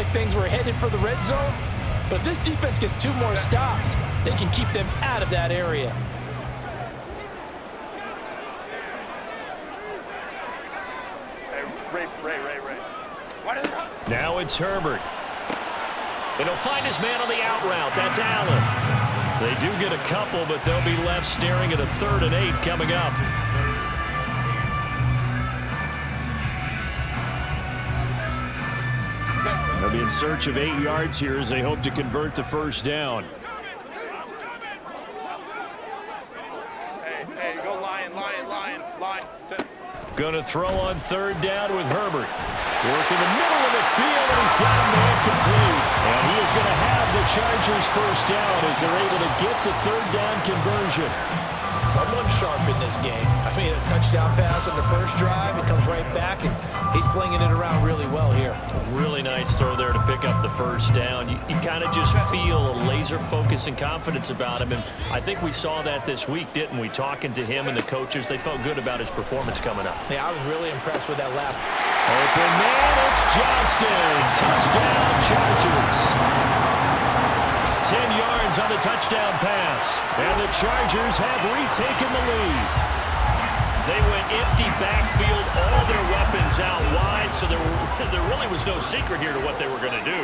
like things were headed for the red zone. But if this defense gets 2 more stops, they can keep them out of that area. Now it's Herbert. And he'll find his man on the out route. That's Allen. They do get a couple, but they'll be left staring at a 3rd and 8 coming up. They'll be in search of 8 yards here as they hope to convert the first down. Hey, go line. Going to throw on 3rd down with Herbert. Work in the middle of the field, and he's got a man complete. And he is going to have the Chargers first down as they're able to get the 3rd down conversion. Someone sharp in this game. I mean, a touchdown pass on the first drive. He comes right back, and he's flinging it around really well here. Really nice throw there to pick up the first down. You kind of just feel a laser focus and confidence about him, and I think we saw that this week, didn't we? Talking to him and the coaches, they felt good about his performance coming up. Yeah, I was really impressed with that last. Open man, it's Johnston. Touchdown, Chargers. 10 yards on the touchdown pass. And the Chargers have retaken the lead. They went empty backfield, all their weapons out wide, so there really was no secret here to what they were going to do.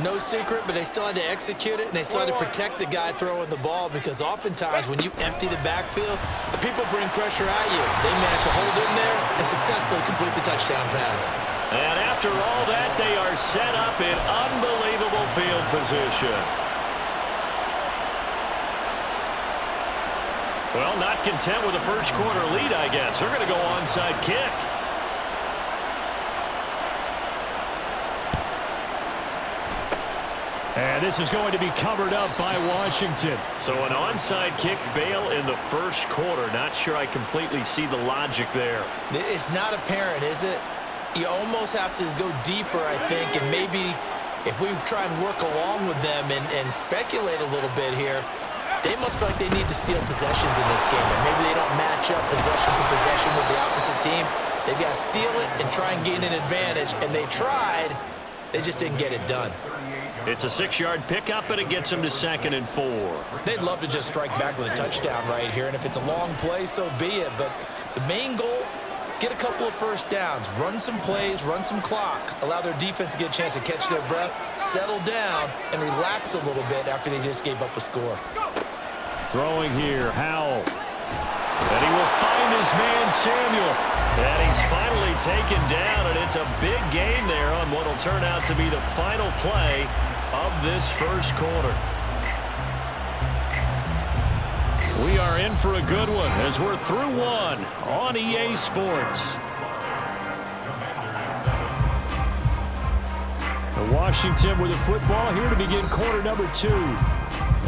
No secret, but they still had to execute it, and they still had to protect the guy throwing the ball, because oftentimes when you empty the backfield, people bring pressure at you. They managed to hold in there and successfully complete the touchdown pass. And after all that, they are set up in unbelievable field position. Well, not content with a first quarter lead, I guess. They're going to go onside kick. And this is going to be covered up by Washington. So an onside kick fail in the first quarter. Not sure I completely see the logic there. It's not apparent, is it? You almost have to go deeper, I think, and maybe if we try and work along with them and speculate a little bit here, they must feel like they need to steal possessions in this game, and maybe they don't match up possession for possession with the opposite team. They've got to steal it and try and gain an advantage, and they tried. They just didn't get it done. It's a 6-yard pickup, and it gets them to 2nd and 4. They'd love to just strike back with a touchdown right here, and if it's a long play, so be it. But the main goal, get a couple of first downs, run some plays, run some clock, allow their defense to get a chance to catch their breath, settle down, and relax a little bit after they just gave up a score. Throwing here, Howell. And he will find his man, Samuel. And he's finally taken down, and it's a big gain there on what will turn out to be the final play of this first quarter. We are in for a good one as we're through one on EA Sports. Washington with the football here to begin quarter number 2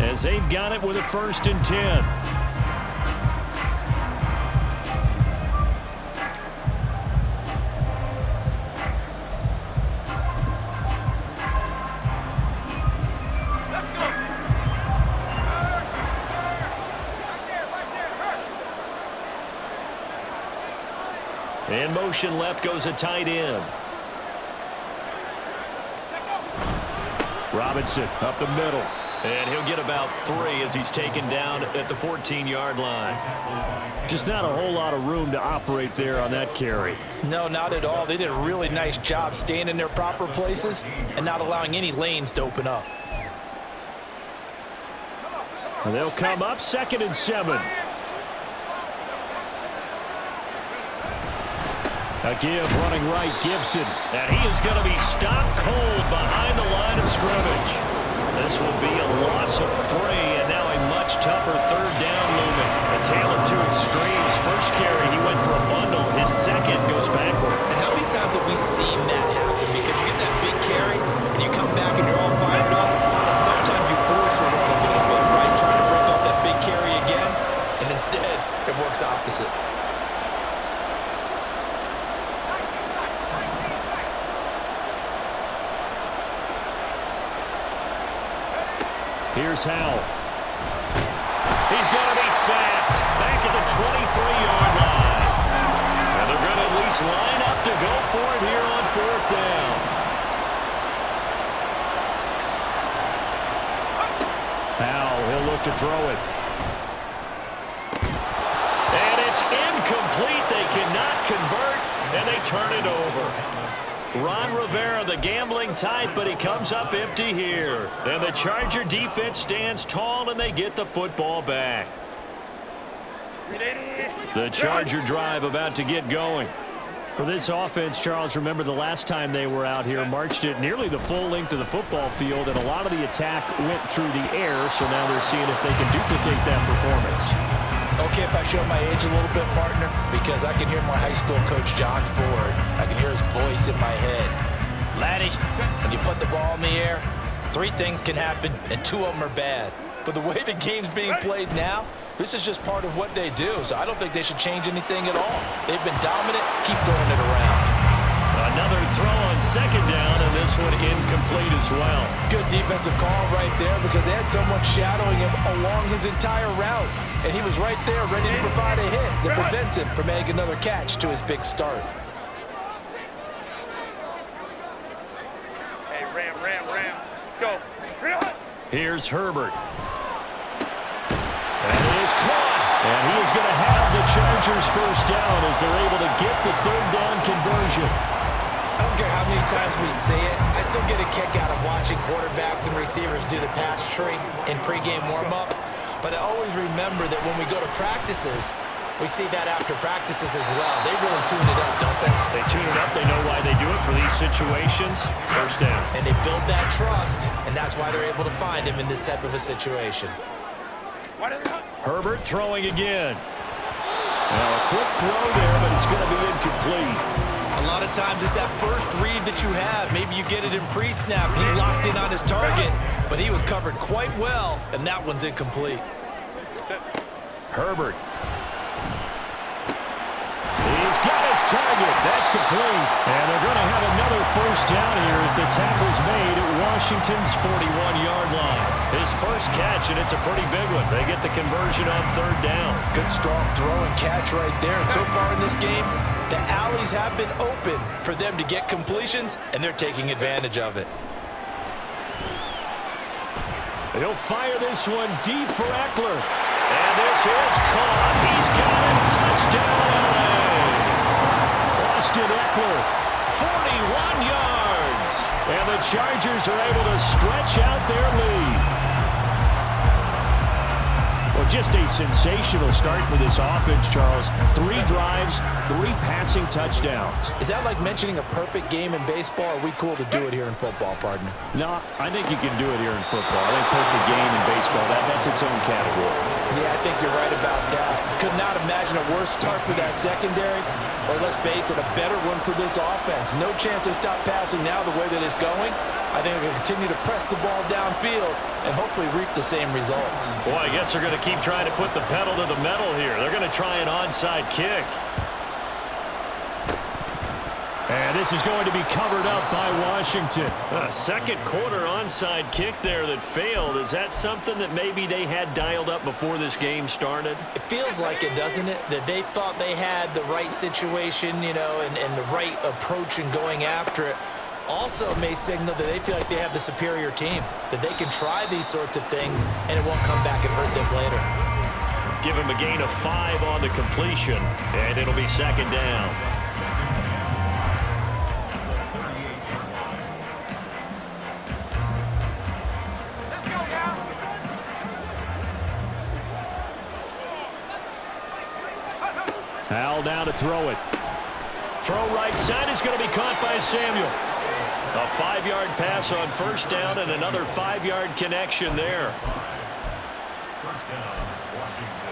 as they've got it with a 1st and 10. In motion left goes a tight end. Robinson up the middle. And he'll get about 3 as he's taken down at the 14-yard line. Just not a whole lot of room to operate there on that carry. No, not at all. They did a really nice job staying in their proper places and not allowing any lanes to open up. And they'll come up 2nd and 7. A give running right, Gibson. And he is going to be stopped cold behind the line of scrimmage. This will be a loss of 3, and now a much tougher 3rd down looming. A tale of 2 extremes. First carry, he went for a bundle. His second goes backward. And how many times have we seen that happen? Because you get that big carry, and you come back and you're all fired up, and sometimes you force a run a little bit, right? Trying to break up that big carry again, and instead it works opposite. Here's Howell. He's going to be sacked back at the 23-yard line. And they're going to at least line up to go for it here on 4th down. look to throw it. And it's incomplete. They cannot convert, and they turn it over. Ron Rivera, the gambling type, but he comes up empty here. And the Charger defense stands tall, and they get the football back. The Charger drive about to get going. For this offense, Charles, remember the last time they were out here, marched it nearly the full length of the football field, and a lot of the attack went through the air, so now they're seeing if they can duplicate that performance. Okay, if I show my age a little bit, partner, because I can hear my high school coach, John Ford. I can hear his voice in my head. Laddie, when you put the ball in the air, 3 things can happen, and 2 of them are bad. But the way the game's being played now, this is just part of what they do, so I don't think they should change anything at all. They've been dominant. Keep throwing it around. Another throw on second down, and this one incomplete as well. Good defensive call right there because they had someone shadowing him along his entire route, and he was right there ready to provide a hit that prevents him from making another catch to his big start. Hey, Ram. Go. Here's Herbert. And it is caught. And he is going to have the Chargers first down as they're able to get the third down conversion. I don't care how many times we see it. I still get a kick out of watching quarterbacks and receivers do the pass tree in pregame warm-up. But I always remember that when we go to practices, we see that after practices as well. They really tune it up, don't they? They tune it up. They know why they do it for these situations. First down. And they build that trust, and that's why they're able to find him in this type of a situation. Herbert throwing again. Now a quick throw there, but it's going to be incomplete. A lot of times it's that first read that you have. Maybe you get it in pre-snap, and he locked in on his target, but he was covered quite well, and that one's incomplete. Herbert. He's got his target. That's complete. And they're going to have another first down here as the tackle's made at Washington's 41-yard line. His first catch, and it's a pretty big one. They get the conversion on third down. Good, strong throw and catch right there. And so far in this game, the alleys have been open for them to get completions, and they're taking advantage of it. He'll fire this one deep for Eckler. And this is caught. He's got it. Touchdown, LA. Austin Eckler, 41 yards. And the Chargers are able to stretch out their lead. Well, just a sensational start for this offense, Charles. 3 drives, 3 passing touchdowns. Is that like mentioning a perfect game in baseball? Or are we cool to do it here in football, partner? No, I think you can do it here in football. I think perfect game in baseball, that's its own category. Yeah, I think you're right about that. Could not imagine a worse start for that secondary, or let's face it, a better one for this offense. No chance they stop passing now the way that it's going. I think they're going to continue to press the ball downfield and hopefully reap the same results. Boy, I guess they're going to keep trying to put the pedal to the metal here. They're going to try an onside kick. And this is going to be covered up by Washington. A second quarter onside kick there that failed. Is that something that maybe they had dialed up before this game started? It feels like it, doesn't it? That they thought they had the right situation, you know, and the right approach in going after it. Also may signal that they feel like they have the superior team, that they can try these sorts of things and it won't come back and hurt them later. Give him a gain of 5 on the completion, and it'll be second down. Al now to throw it. Throw right side is going to be caught by Samuel. A 5-yard pass on first down and another 5-yard connection there. First down, Washington.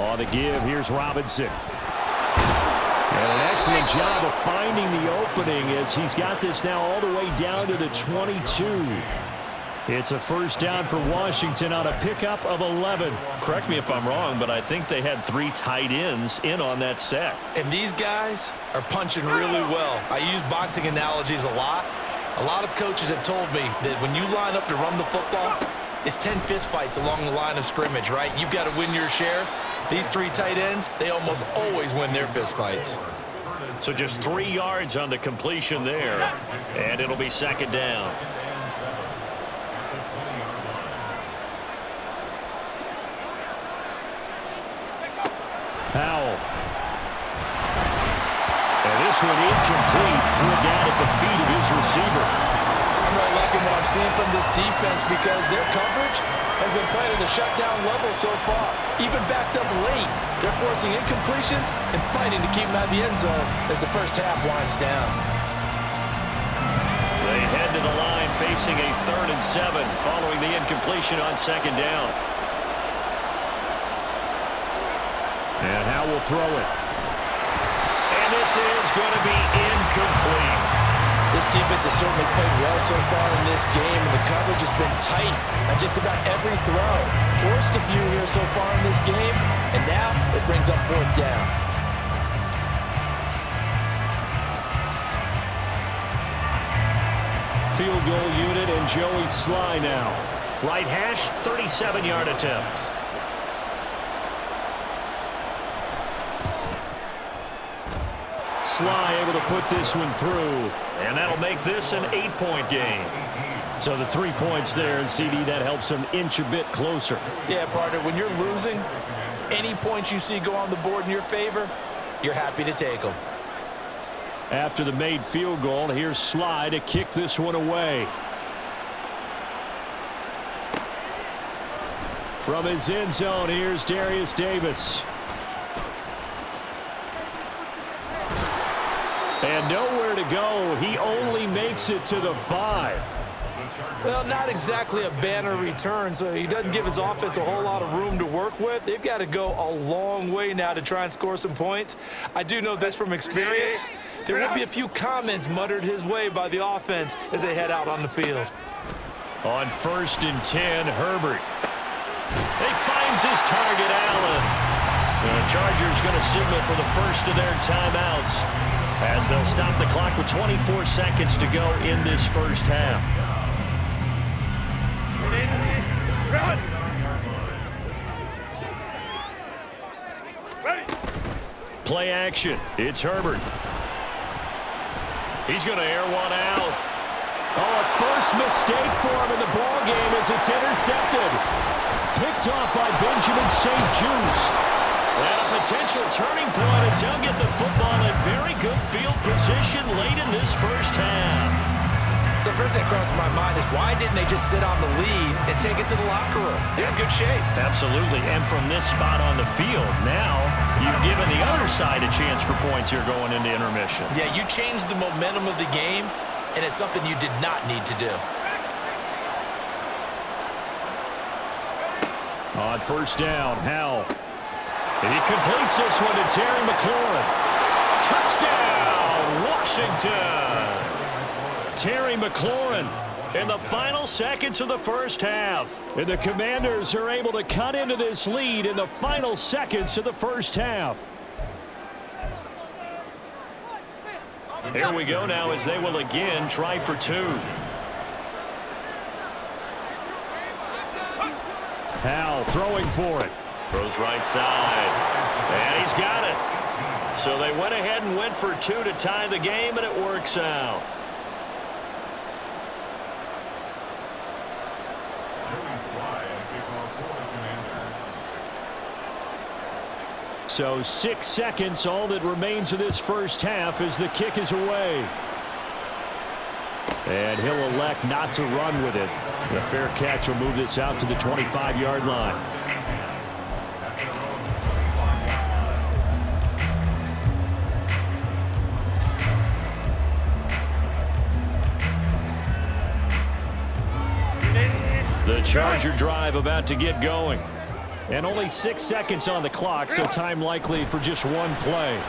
On the give, here's Robinson. And an excellent job of finding the opening as he's got this now all the way down to the 22. It's a first down for Washington on a pickup of 11. Correct me if I'm wrong, but I think they had 3 tight ends in on that set. And these guys are punching really well. I use boxing analogies a lot. A lot of coaches have told me that when you line up to run the football, it's 10 fistfights along the line of scrimmage, right? You've got to win your share. These 3 tight ends, they almost always win their fistfights. So just 3 yards on the completion there, and it'll be second down. Powell. And this one incomplete. Threw it down at the feet of his receiver. I'm really liking what I'm seeing from this defense because their coverage has been playing at a shutdown level so far. Even backed up late, they're forcing incompletions and fighting to keep them out of the end zone as the first half winds down. They head to the line facing a 3rd and 7 following the incompletion on second down. And Howe will throw it. And this is going to be incomplete. This defense has certainly played well so far in this game, and the coverage has been tight on just about every throw. Forced a few here so far in this game, and now it brings up 4th down. Field goal unit and Joey Sly now. Right hash, 37-yard attempt. Sly able to put this one through. And that'll make this an 8-point game. So the 3 points there, and CD, that helps them inch a bit closer. Yeah, partner, when you're losing, any points you see go on the board in your favor, you're happy to take them. After the made field goal, here's Sly to kick this one away. From his end zone, here's Darius Davis. And nowhere to go. He only makes it to the 5. Well, not exactly a banner return, so he doesn't give his offense a whole lot of room to work with. They've got to go a long way now to try and score some points. I do know this from experience. There will be a few comments muttered his way by the offense as they head out on the field. On 1st and 10, Herbert. He finds his target, Allen. The Chargers going to signal for the first of their timeouts as they'll stop the clock with 24 seconds to go in this first half. Play action. It's Herbert. He's going to air one out. Oh, a first mistake for him in the ball game as it's intercepted. Picked off by Benjamin St-Juste. And a potential turning point as he'll get the football in very good field position late in this first half. So first thing that crossed my mind is why didn't they just sit on the lead and take it to the locker room? They're in good shape. Absolutely, and from this spot on the field, now you've given the other side a chance for points here going into intermission. Yeah, you changed the momentum of the game, and it's something you did not need to do. On 1st down, Howell. And he completes this one to Terry McLaurin. Touchdown, Washington! Terry McLaurin in the final seconds of the first half. And the Commanders are able to cut into this lead in the final seconds of the first half. Here we go now as they will again try for 2. Howell throwing for it. Throws right side. And he's got it. So they went ahead and went for 2 to tie the game, and it works out. So 6 seconds, all that remains of this first half as the kick is away. And he'll elect not to run with it. The fair catch will move this out to the 25-yard line. The Charger drive about to get going. And only 6 seconds on the clock, so time likely for just one play.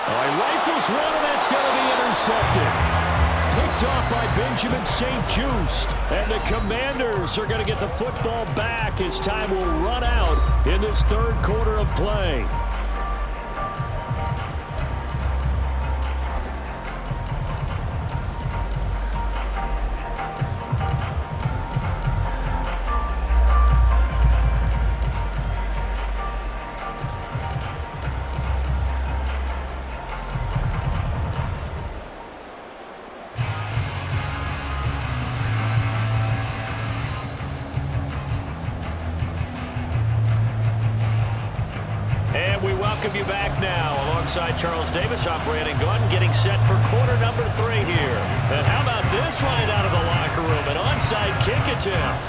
Oh, he rifles one, and that's going to be intercepted. Picked off by Benjamin St-Juste. And the Commanders are going to get the football back as time will run out in this 3rd quarter of play. welcome you back now. Alongside Charles Davis, I'm Brandon Gunn, getting set for quarter number 3 here. And how about this right out of the locker room? An onside kick attempt.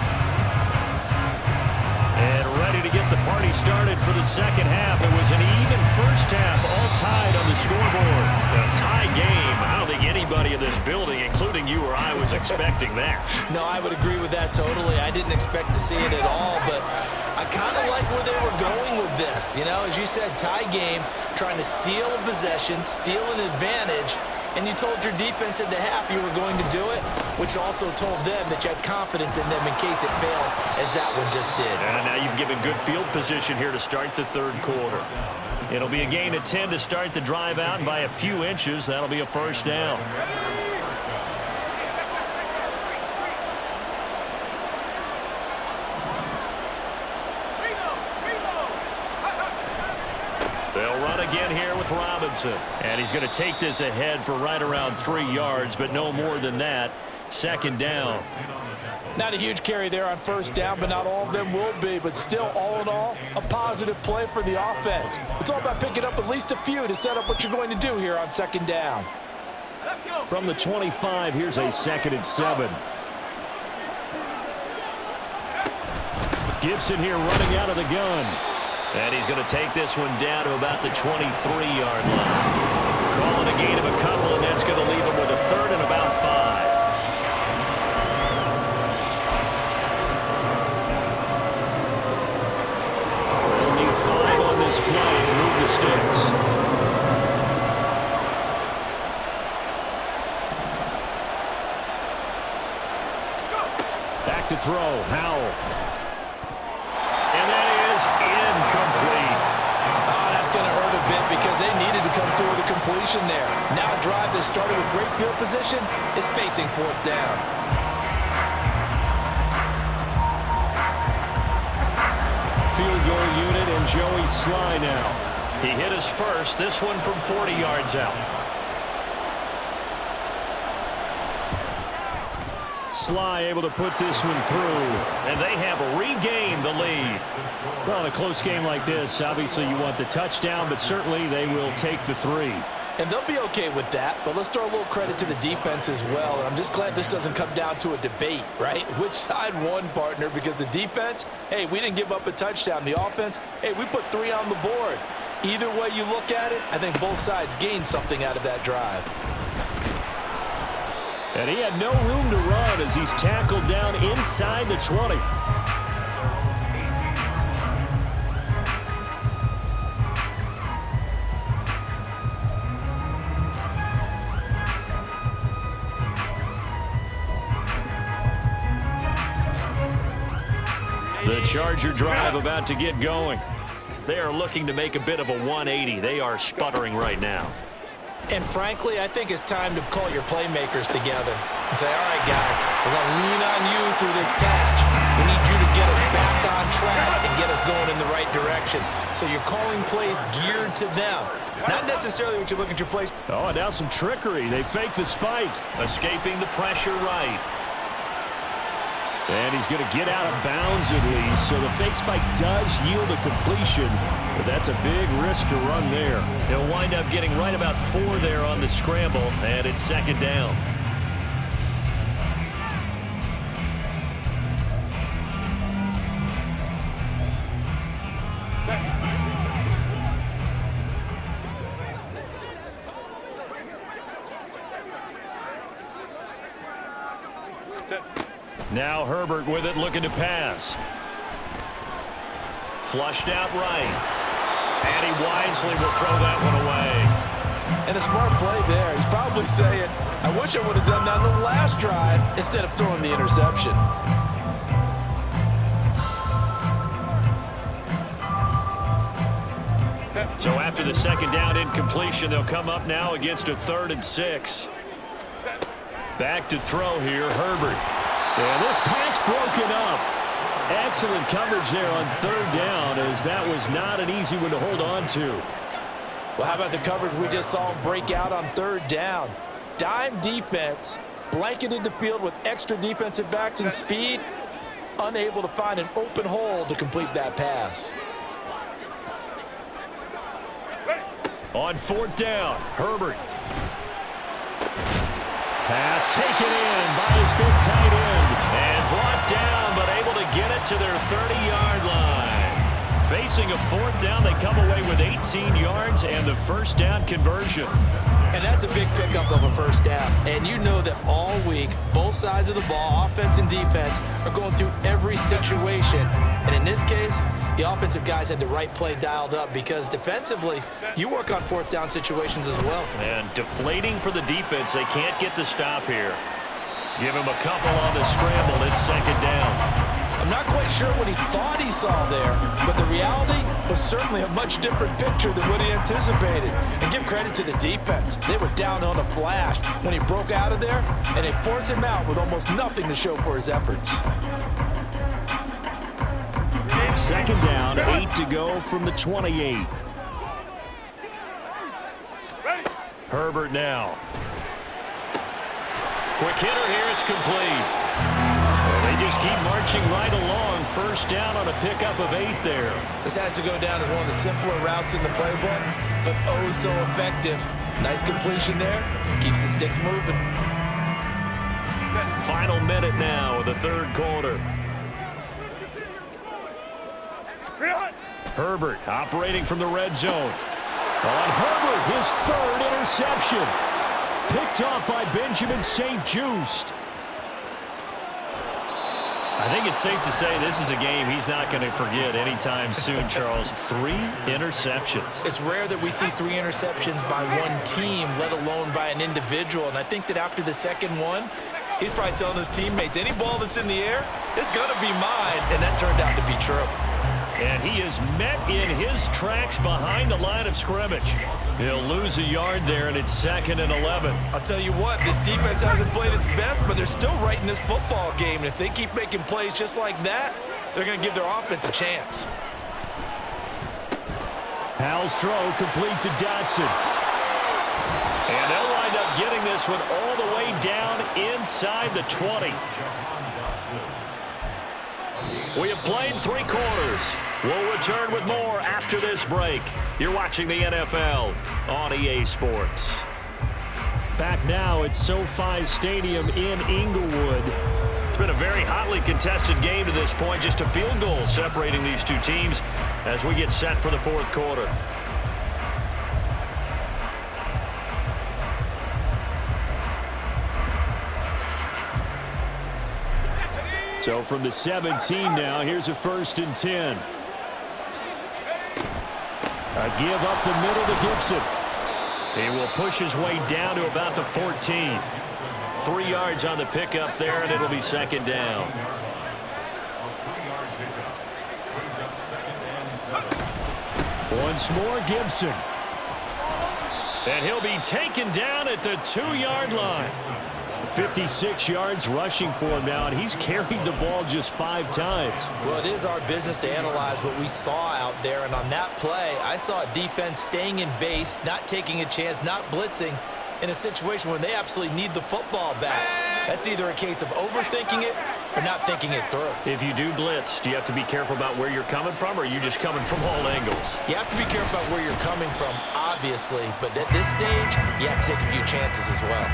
And ready to get the party started for the second half. It was an even first half, all tied on the scoreboard. A tie game. I don't think anybody in this building, including you or I, was expecting that. No, I would agree with that totally. I didn't expect to see it at all, but I kind of like where they were going with this. You know, as you said, tie game, trying to steal a possession, steal an advantage, and you told your defense at the half you were going to do it, which also told them that you had confidence in them in case it failed, as that one just did. And now you've given good field position here to start the third quarter. It'll be a gain of 10 to start the drive out, and by a few inches, that'll be a first down. They'll run again here with Robinson. And he's going to take this ahead for right around 3 yards, but no more than that. Second down. Not a huge carry there on first down, but not all of them will be. But still, all in all, a positive play for the offense. It's all about picking up at least a few to set up what you're going to do here on second down. From the 25, here's a 2nd and 7. Gibson here running out of the gun. And he's going to take this one down to about the 23-yard line. Calling a gain of a couple, and that's going to leave him with a 3rd and about 5. They'll need 5 on this play to move the sticks. Back to throw, Howell. Incomplete. Oh, that's going to hurt a bit because they needed to come through with a completion there. Now a drive that started with great field position is facing 4th down. Field goal unit and Joey Sly now. He hit his first, this one from 40 yards out. Sly able to put this one through. And they have regained the lead. Well, in a close game like this, obviously you want the touchdown, but certainly they will take the 3. And they'll be okay with that, but let's throw a little credit to the defense as well. And I'm just glad this doesn't come down to a debate, right? Which side won, partner? Because the defense, hey, we didn't give up a touchdown. The offense, hey, we put 3 on the board. Either way you look at it, I think both sides gained something out of that drive. And he had no room to run as he's tackled down inside the 20. The Charger drive about to get going. They are looking to make a bit of a 180. They are sputtering right now. And frankly, I think it's time to call your playmakers together and say, all right, guys, we're going to lean on you through this patch. We need you to get us back on track and get us going in the right direction. So you're calling plays geared to them. Not necessarily what you look at your plays. Oh, and now some trickery. They fake the spike. Escaping the pressure right. And he's going to get out of bounds at least. So the fake spike does yield a completion. But that's a big risk to run there. He'll wind up getting right about 4 there on the scramble. And it's second down. Now Herbert with it, looking to pass. Flushed out right. And he wisely will throw that one away. And a smart play there. He's probably saying, I wish I would have done that on the last drive instead of throwing the interception. So after the second down incompletion, they'll come up now against a 3rd and 6. Back to throw here, Herbert. And this pass broken up. Excellent coverage there on 3rd down, as that was not an easy one to hold on to. Well, how about the coverage we just saw him break out on 3rd down? Dime defense, blanketed the field with extra defensive backs and speed, unable to find an open hole to complete that pass. On 4th down, Herbert. Pass taken in by his big tight end. And brought down, but able to get it to their 30-yard line. Facing a 4th down, they come away with 18 yards and the first down conversion. And that's a big pickup of a first down. And you know that all week, both sides of the ball, offense and defense, are going through every situation. And in this case, the offensive guys had the right play dialed up because defensively, you work on 4th down situations as well. And deflating for the defense. They can't get the stop here. Give him a couple on the scramble. It's 2nd down. I'm not quite sure what he thought he saw there, but the reality was certainly a much different picture than what he anticipated. And give credit to the defense. They were down on a flash when he broke out of there, and they forced him out with almost nothing to show for his efforts. 2nd down, 8 to go from the 28. Herbert now. Quick hitter here, it's complete. They just keep marching right along. First down on a pickup of 8 there. This has to go down as one of the simpler routes in the playbook, but oh so effective. Nice completion there. Keeps the sticks moving. Final minute now of the 3rd quarter. Herbert operating from the red zone. On Herbert, his 3rd interception. Picked off by Benjamin St-Juste. I think it's safe to say this is a game he's not going to forget anytime soon, Charles. 3 interceptions. It's rare that we see 3 interceptions by one team, let alone by an individual. And I think that after the second one, he's probably telling his teammates, any ball that's in the air, it's going to be mine. And that turned out to be true. And he is met in his tracks behind the line of scrimmage. He'll lose a yard there, and it's 2nd and 11. I'll tell you what, this defense hasn't played its best, but they're still right in this football game. And if they keep making plays just like that, they're going to give their offense a chance. Howell's throw complete to Dotson. And they'll wind up getting this one all the way down inside the 20. We have played 3 quarters. We'll return with more after this break. You're watching the NFL on EA Sports. Back now at SoFi Stadium in Inglewood. It's been a very hotly contested game to this point. Just a field goal separating these two teams as we get set for the 4th quarter. So from the 17 now, here's a 1st and 10. A give up the middle to Gibson. He will push his way down to about the 14. 3 yards on the pickup there, and it'll be 2nd down. Once more, Gibson. And he'll be taken down at the 2-yard line. 56 yards rushing for him now, and he's carried the ball just 5 times. Well, it is our business to analyze what we saw out there, and on that play, I saw defense staying in base, not taking a chance, not blitzing in a situation where they absolutely need the football back. That's either a case of overthinking it or not thinking it through. If you do blitz, do you have to be careful about where you're coming from, or are you just coming from all angles? You have to be careful about where you're coming from, obviously, but at this stage, you have to take a few chances as well.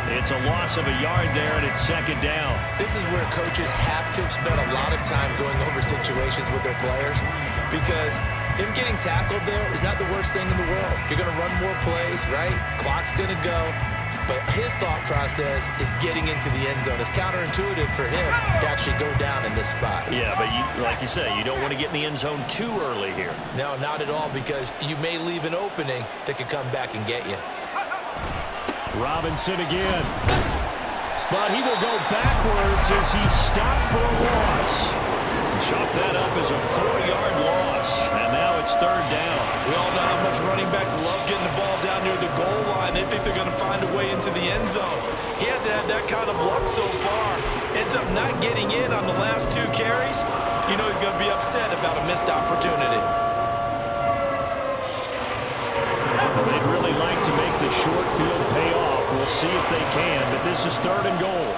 It's a loss of a yard there, and it's 2nd down. This is where coaches have to have spent a lot of time going over situations with their players, because him getting tackled there is not the worst thing in the world. You're going to run more plays, right? Clock's going to go. But his thought process is getting into the end zone. It's counterintuitive for him to actually go down in this spot. Yeah, but like you say, you don't want to get in the end zone too early here. No, not at all, because you may leave an opening that could come back and get you. Robinson again. But he will go backwards as he's stopped for a loss. Chop that up as a 4-yard loss. And now it's 3rd down. We all know how much running backs love getting the ball down near the goal line. They think they're going to find a way into the end zone. He hasn't had that kind of luck so far. Ends up not getting in on the last 2 carries. You know he's going to be upset about a missed opportunity. Well, they'd really like to make the short field pay off. We'll see if they can, but this is 3rd and goal.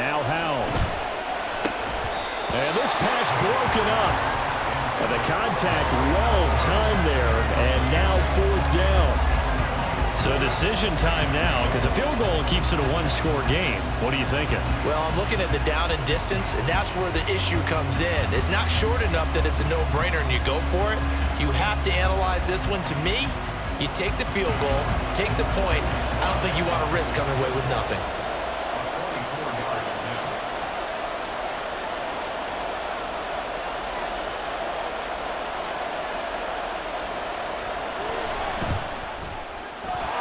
Now Howell. And this pass broken up. And the contact well timed there, and now 4th down. So decision time now, because a field goal keeps it a one-score game. What are you thinking? Well, I'm looking at the down and distance, and that's where the issue comes in. It's not short enough that it's a no-brainer and you go for it. You have to analyze this one. To me, you take the field goal, take the points. I don't think you want to risk coming away with nothing.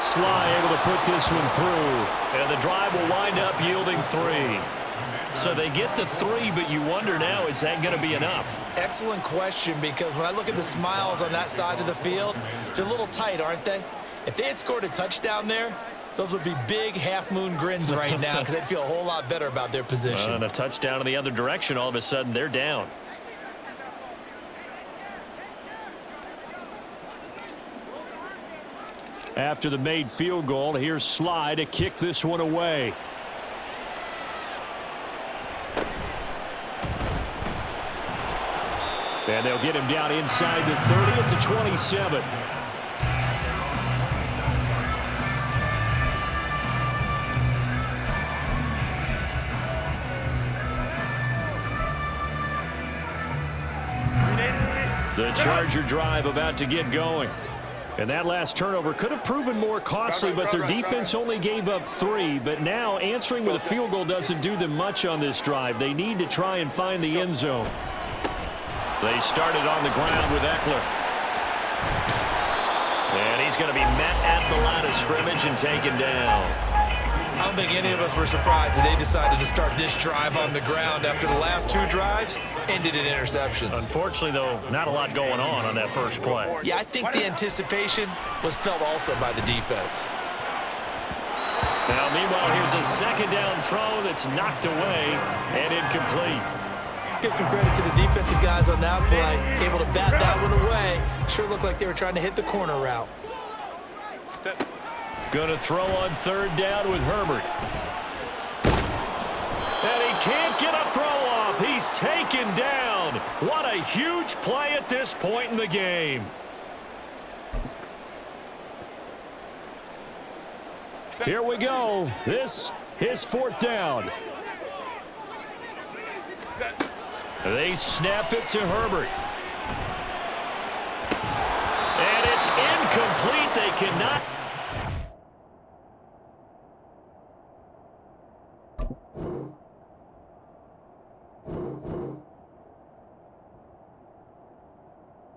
Sly able to put this one through. And the drive will wind up yielding 3. So they get the 3, but you wonder now, is that going to be enough? Excellent question, because when I look at the smiles on that side of the field, they're a little tight, aren't they? If they had scored a touchdown there, those would be big half-moon grins right now because they'd feel a whole lot better about their position. And a touchdown in the other direction, all of a sudden they're down. After the made field goal, here's Sly to kick this one away. And they'll get him down inside the 30 to 27. The Charger drive about to get going. And that last turnover could have proven more costly, but their defense only gave up 3. But now answering with a field goal doesn't do them much on this drive. They need to try and find the end zone. They started on the ground with Eckler. And he's going to be met at the line of scrimmage and taken down. I don't think any of us were surprised that they decided to start this drive on the ground after the last 2 drives ended in interceptions. Unfortunately, though, not a lot going on that first play. Yeah, I think the anticipation was felt also by the defense. Now, meanwhile, here's a second down throw that's knocked away and incomplete. Let's give some credit to the defensive guys on that play. Able to bat that one away. Sure looked like they were trying to hit the corner route. Going to throw on 3rd down with Herbert. And he can't get a throw off. He's taken down. What a huge play at this point in the game. Here we go. This is 4th down. They snap it to Herbert. And it's incomplete. They cannot.